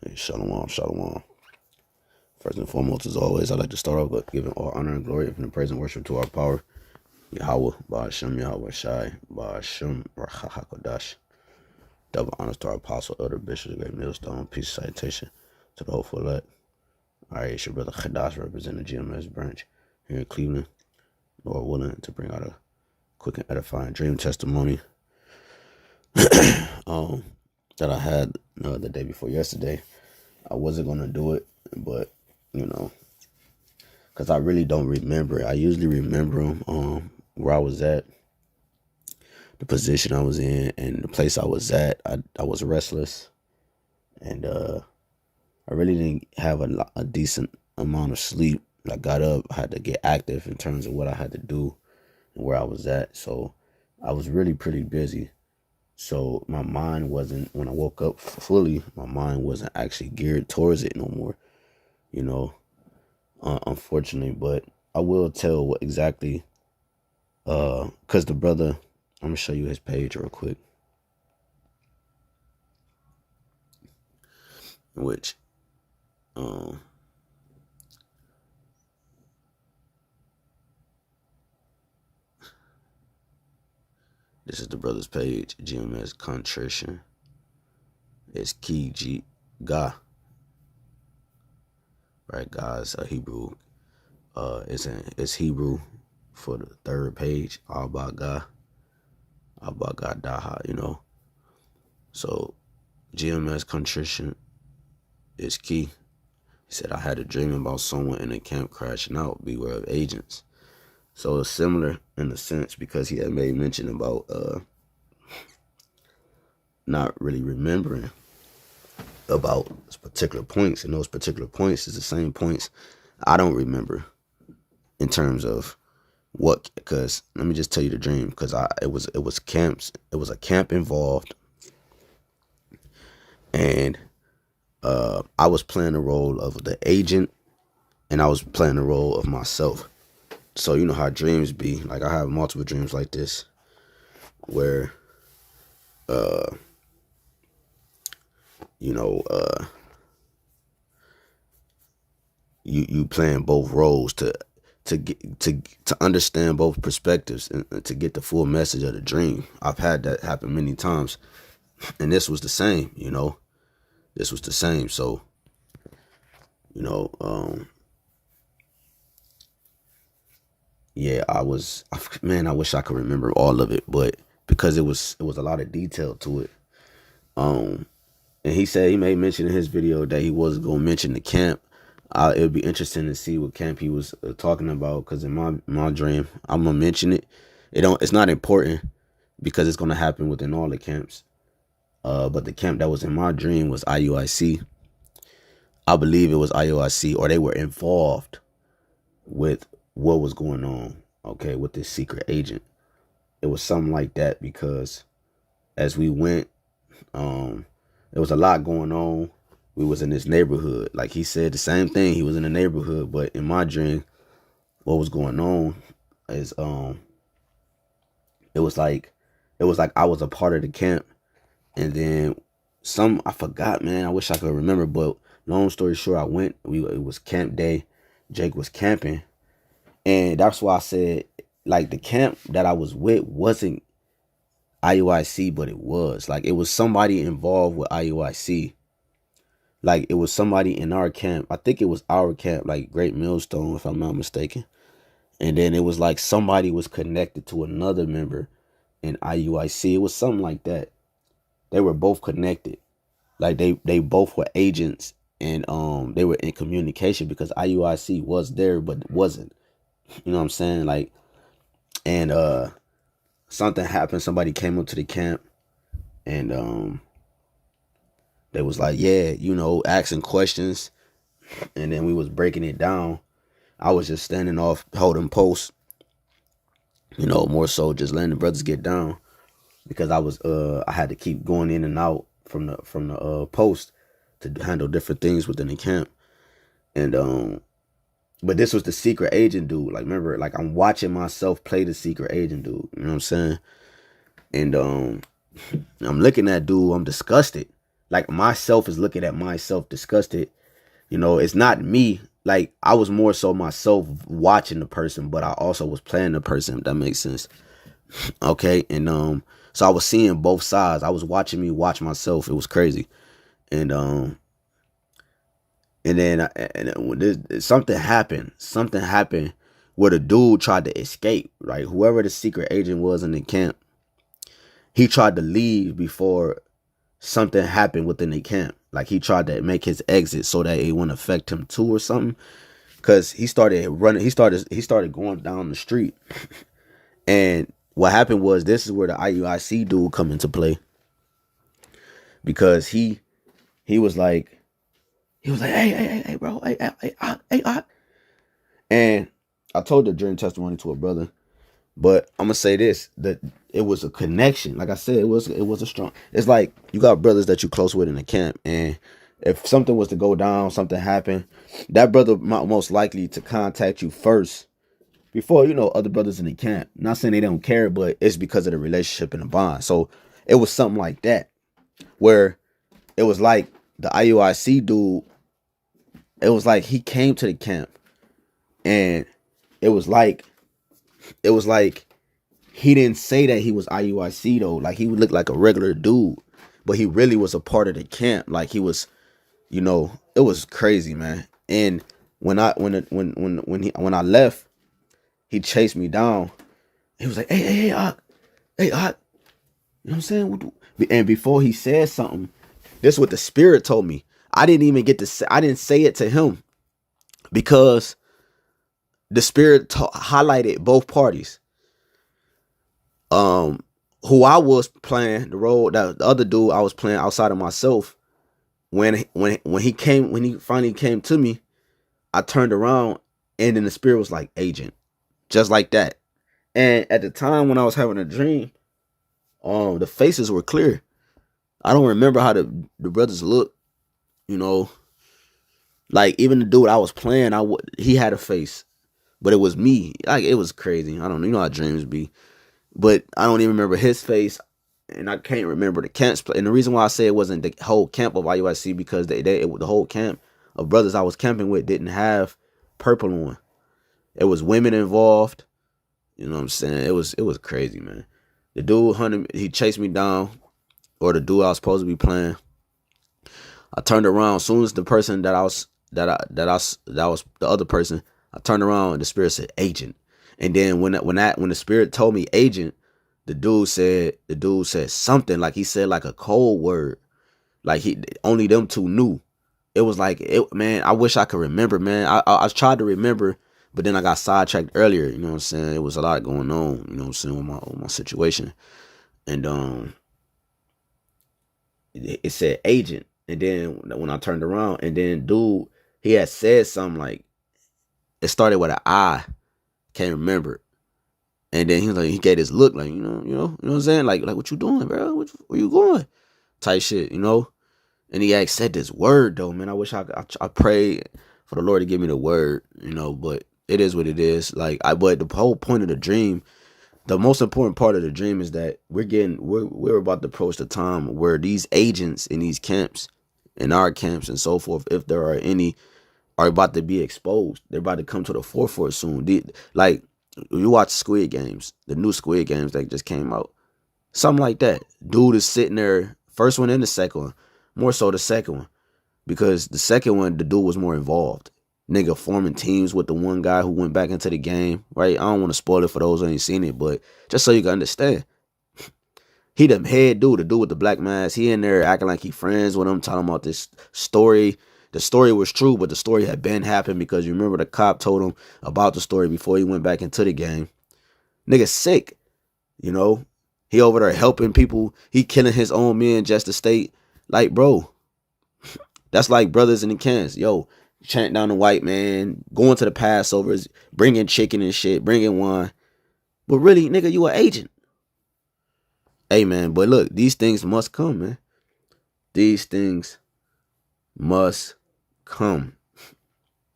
Hey, shalom, shalom. First and foremost, as always, I'd like to start off with giving all honor and glory and praise and worship to our power, Yahweh, Ba'ashem, Yahweh Shai, Ba'ashem, Chaadash. Double honors to our apostle, elder bishop, great millstone, peace citation to the hopeful elect. All right, it's your brother Chaadash representing the GMS branch here in Cleveland. Lord willing, to bring out a quick and edifying dream testimony that I had the day before yesterday. I wasn't going to do it, but, because I really don't remember it. I usually remember them, where I was at, the position I was in, and the place I was at. I was restless, and I really didn't have a decent amount of sleep. I got up, I had to get active in terms of what I had to do and where I was at. So I was really pretty busy. So my mind wasn't, when I woke up fully, my mind wasn't actually geared towards it no more, unfortunately. But I will tell what exactly, because the brother, I'm going to show you his page real quick, which, this is the brother's page, GMS Contrition. It's Key G Ga. Right, guys, Hebrew. It's Hebrew for the third page. Abba Ga Daha, So GMS Contrition is key. He said, I had a dream about someone in a camp crashing out. Beware of agents. So it's similar in a sense, because he had made mention about not really remembering about particular points, and those particular points is the same points I don't remember in terms of what. Because let me just tell you the dream, because it was camps. It was a camp involved, and I was playing the role of the agent, and I was playing the role of myself. So you know how dreams be. Like, I have multiple dreams like this, where, you playing both roles to understand both perspectives and to get the full message of the dream. I've had that happen many times, and this was the same. This was the same. So, yeah, I wish I could remember all of it, but because it was a lot of detail to it. And he made mention in his video that he was going to mention the camp. It would be interesting to see what camp he was talking about, because in my dream, I'm gonna mention it. It's not important, because it's gonna happen within all the camps. But the camp that was in my dream was IUIC. I believe it was IUIC, or they were involved with what was going on, okay, with this secret agent. It was something like that, because as we went, there was a lot going on. We was in this neighborhood. Like he said, the same thing. He was in the neighborhood, but in my dream, what was going on is it was like I was a part of the camp, and then I forgot, man. I wish I could remember, but long story short, I went. It was camp day. Jake was camping, and that's why I said, like, the camp that I was with wasn't IUIC, but it was somebody involved with IUIC. Like, it was somebody in our camp. I think it was our camp, like Great Millstone, if I'm not mistaken. And then it was like somebody was connected to another member in IUIC. It was something like that. They were both connected. Like, they both were agents, and they were in communication, because IUIC was there but wasn't. You know what I'm saying? Like, and something happened. Somebody came up to the camp, and they was like, yeah, asking questions, and then we was breaking it down. I was just standing off, holding posts, more so just letting the brothers get down, because I had to keep going in and out from the post to handle different things within the camp. And but this was the secret agent dude. Like, remember, like, I'm watching myself play the secret agent dude. You know what I'm saying? And I'm looking at dude, I'm disgusted. like myself is looking at myself disgusted. You know, it's not me. Like I was more so myself watching the person, but I also was playing the person, if that makes sense. Okay. And so I was seeing both sides. I was watching me watch myself. It was crazy. And then something happened. Something happened where the dude tried to escape. Right, whoever the secret agent was in the camp, he tried to leave before something happened within the camp. Like he tried to make his exit so that it wouldn't affect him too or something. Cause he started running. He started going down the street. And what happened was, this is where the IUIC dude come into play. Because he was like, hey, bro, hey. And I told the dream testimony to a brother, but I'm gonna say this, that it was a connection. Like I said, it was a strong. It's like you got brothers that you close with in the camp, and if something was to go down, something happened, that brother most likely to contact you first before, you know, other brothers in the camp. Not saying they don't care, but it's because of the relationship and the bond. So it was something like that, where it was like the IUIC dude, it was like he came to the camp, and it was like he didn't say that he was IUIC though. Like he would look like a regular dude, but he really was a part of the camp. Like he was, you know, it was crazy, man. And when I left, he chased me down. He was like, hey, Ak. You know what I'm saying? And before he said something, this is what the spirit told me. I didn't even get to say, I didn't say it to him, because the spirit highlighted both parties. Who I was playing the role, that the other dude I was playing outside of myself. When he finally came to me, I turned around, and then the spirit was like, agent, just like that. And at the time when I was having a dream, the faces were clear. I don't remember how the brothers looked, you know. Like even the dude I was playing, he had a face, but it was me. Like it was crazy. I don't know, you know how dreams be. But I don't even remember his face, and I can't remember the camp's play. And the reason why I say it wasn't the whole camp of IUIC, because the whole camp of brothers I was camping with didn't have purple on. It was women involved. You know what I'm saying? It was crazy, man. The dude hunted, he chased me down, or the dude I was supposed to be playing. I turned around as soon as the person that was the other person. I turned around and the spirit said agent. And then when the spirit told me agent, the dude said something, like he said like a code word, like only them two knew. It was like, man, I wish I could remember, man. I tried to remember, but then I got sidetracked earlier. You know what I'm saying? It was a lot going on. You know what I'm saying, with my situation, and it said agent. And then when I turned around, and then dude, he had said something like, it started with an I. Can't remember. And then he gave this look like, you know what I'm saying? Like what you doing, bro? Where you going? Type shit, you know? And he said this word though, man. I wish I prayed for the Lord to give me the word, you know, but it is what it is. But the whole point of the dream, the most important part of the dream is that we're about to approach the time where these agents in these camps, in our camps and so forth, if there are any, are about to be exposed. They're about to come to the forefront soon. Like you watch Squid Games, the new Squid Games that just came out, something like that. Dude is sitting there, first one and the second one, more so the second one, because the second one, the dude was more involved. Nigga forming teams with the one guy who went back into the game, right? I don't want to spoil it for those who ain't seen it, but just so you can understand. He the head dude, the dude with the black mask. He in there acting like he friends with him, talking about this story. The story was true, but the story had been happened, because you remember the cop told him about the story before he went back into the game. Nigga sick, you know. He over there helping people. He killing his own men just to stay. Like, bro, that's like brothers in the camps. Yo, chant down the white man, going to the Passovers, bringing chicken and shit, bringing wine. But really, nigga, you an agent. Hey, man, but look, these things must come, man. These things must come.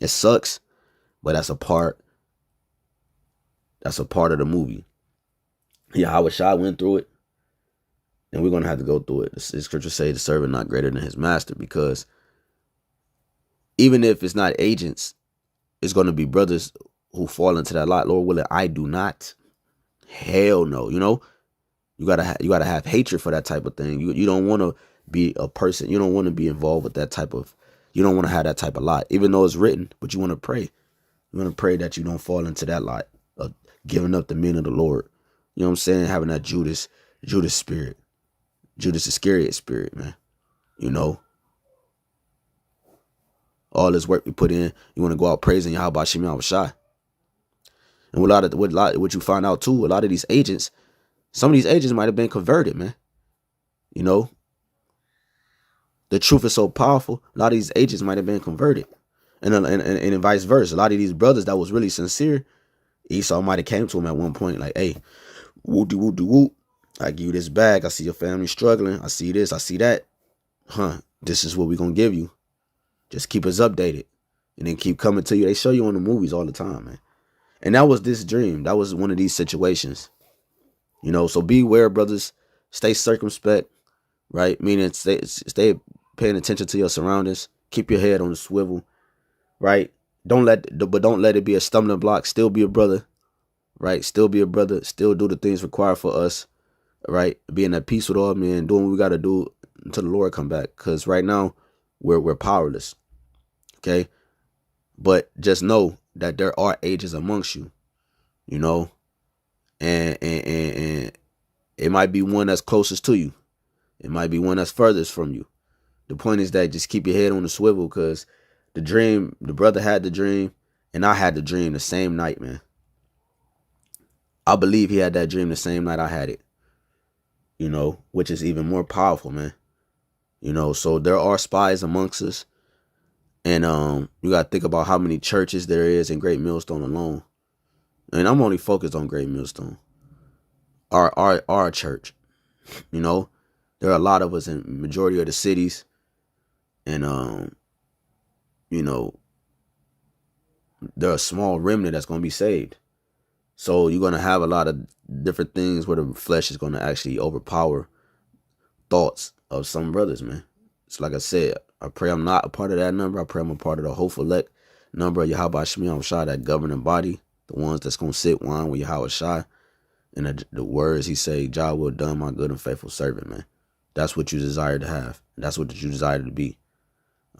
It sucks, but that's a part of the movie. Yeah, I wish I went through it. And we're going to have to go through it. The scripture say the servant not greater than his master, because even if it's not agents, it's going to be brothers who fall into that lot. Lord willing, I do not. Hell no. You know, you gotta have hatred for that type of thing. You don't want to be a person. You don't want to be involved with that type of. You don't want to have that type of lot, even though it's written. But you want to pray. You want to pray that you don't fall into that lot of giving up the men of the Lord. You know what I'm saying? Having that Judas spirit, Judas Iscariot spirit, man. You know, all this work we put in. You want to go out praising Yahweh Shem Yahushua. And what you find out too, a lot of these agents, some of these agents might have been converted, man. You know, the truth is so powerful. A lot of these agents might have been converted, and vice versa. A lot of these brothers that was really sincere, Esau might have came to him at one point like, "Hey, whoop de whoop de whoop. I give you this bag. I see your family struggling. I see this. I see that. This is what we're gonna give you. Just keep us updated, and then keep coming to you." They show you on the movies all the time, man. And that was this dream. That was one of these situations. You know, so beware, brothers. Stay circumspect, right? Meaning stay paying attention to your surroundings. Keep your head on the swivel, right? Don't let it be a stumbling block. Still be a brother, right? Still be a brother. Still do the things required for us, right? Being at peace with all men, doing what we got to do until the Lord come back. Because right now we're powerless, okay? But just know that there are agents amongst you, you know, and it might be one that's closest to you. It might be one that's furthest from you. The point is that just keep your head on the swivel, because the brother had the dream, and I had the dream the same night, man. I believe he had that dream the same night I had it, you know, which is even more powerful, man. You know, so there are spies amongst us. And you got to think about how many churches there is in Great Millstone alone. And I'm only focused on Great Millstone. Our church, you know. There are a lot of us in majority of the cities. And, you know, there are a small remnant that's going to be saved. So you're going to have a lot of different things where the flesh is going to actually overpower thoughts of some brothers, man. It's like I said, I pray I'm not a part of that number. I pray I'm a part of the hopeful elect number of Yahweh Shem Yahushua, that governing body, the ones that's going to sit wine with Yahweh Shai. And the words he say, Jah will done, my good and faithful servant, man. That's what you desire to have. That's what you desire to be.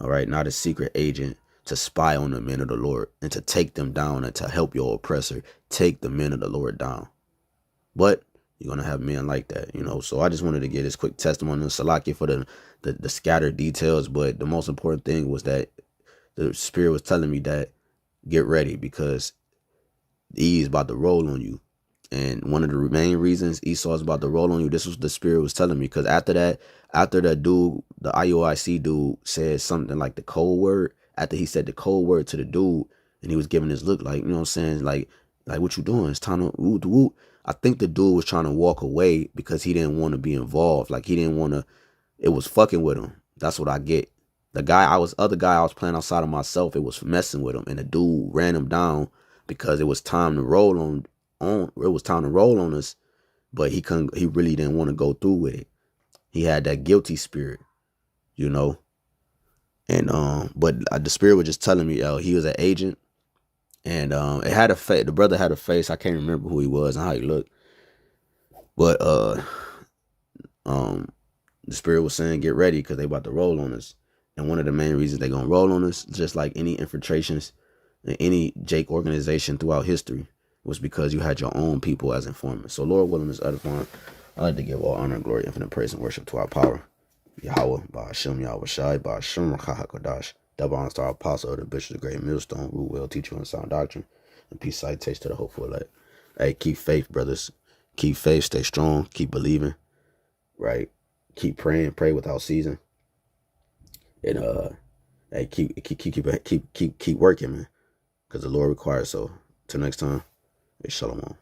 All right, not a secret agent to spy on the men of the Lord and to take them down and to help your oppressor take the men of the Lord down. But you're going to have men like that, you know. So I just wanted to get this quick testimony on Salakia for the scattered details. But the most important thing was that the Spirit was telling me that get ready, because he is about to roll on you. And one of the main reasons Esau is about to roll on you, this was the Spirit was telling me. Because after that dude, the IOIC dude, said something like the code word, after he said the code word to the dude, and he was giving his look like, you know what I'm saying, like what you doing? It's time to woot woot. I think the dude was trying to walk away because he didn't want to be involved. Like he didn't want to, it was fucking with him. That's what I get. Other guy I was playing outside of myself, it was messing with him. And the dude ran him down because it was time to roll on us, but he really didn't want to go through with it. He had that guilty spirit, you know. And but the Spirit was just telling me, he was an agent, and it had a face. The brother had a face. I can't remember who he was and how he looked, but the Spirit was saying get ready because they about to roll on us. And one of the main reasons they gonna roll on us, just like any infiltrations in any Jake organization throughout history, was because you had your own people as informants. So Lord willing, this edifying, I like to give all honor, glory, infinite praise, and worship to our power, Yahweh, Ba'ashem Yahweh Shai, Ba'ashem Rakha HaKadosh. Double honors to our apostle, the bishop of the great millstone, root well, teach you in sound doctrine, and peace citation to the hopeful elect. Hey, keep faith, brothers. Keep faith, stay strong, keep believing, right? Keep praying, pray without ceasing. And hey, keep working, man. Because the Lord requires so. Till next time, hey, shalom.